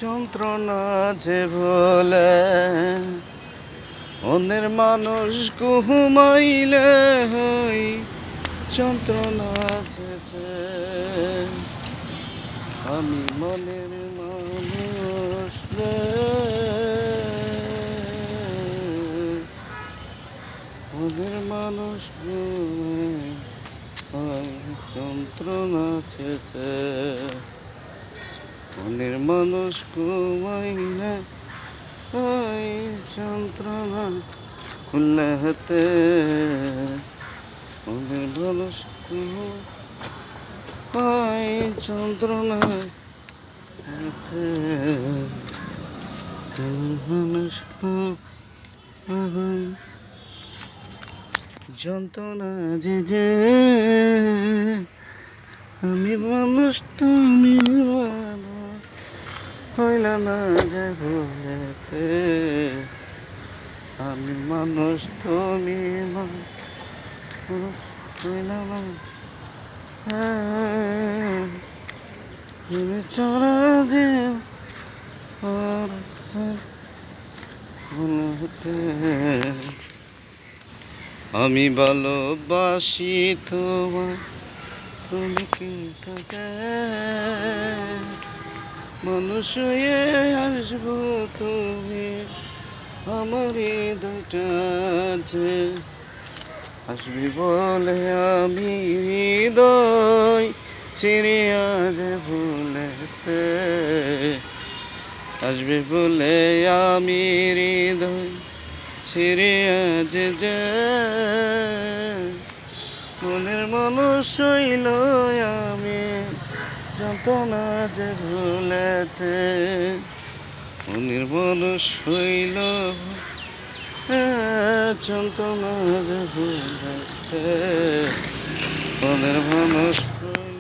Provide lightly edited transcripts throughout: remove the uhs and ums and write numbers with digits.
যন্ত্রণা যে ভোলে অন্যের মানুষ ঘুমাইলে হই যন্ত্রণা যে আমি মনের মানুষ রে ওদের মানুষ হয় যন্ত্রণা চেতে মনের মানুষ ঘুমাইলে হয় যন্ত্রণা খুললে হাতে মনের মানুষ হয় যন্ত্রণা হাতে মানুষ যন্ত্রণা যে আমি মানুষ তুমি মানুষ হইল না যে ভুলেতে আমি মানুষ তুমি মানুষ হইল না তুমি চড়া যে আমি ভালোবাসি তোমায় তুমি কিন্তু মানুষ হয়ে আসবো তুমি আমার হৃদয়টা যে আসবি বলে আমি হৃদয় চিড়িয়া যে ভুলেতে আসবি বলে আমি হৃদয় চিড়িয়া যে মনের মানুষ হইল আমি যন্ত্রণা যে ভুলেতে মনের মানুষ হইল যন্ত্রণা যে ভুলেতে মনের মানুষ হইল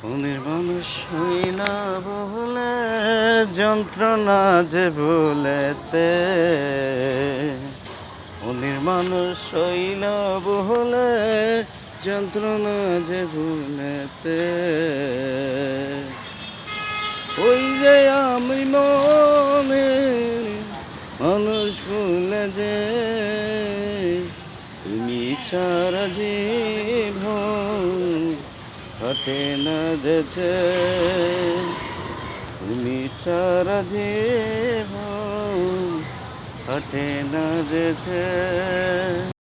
মনের মানুষ হইল বলে যন্ত্রণা যে ভুলেতে মনের মানুষ হইল বলে যন্ত্রণা যে ভুলেতে ওই যে আমি মনের মানুষ ভুলে যে তুমি ছাড়া জীবন কাটে না যেছে তুমি ছাড়া জীবন কাটে না যেছে।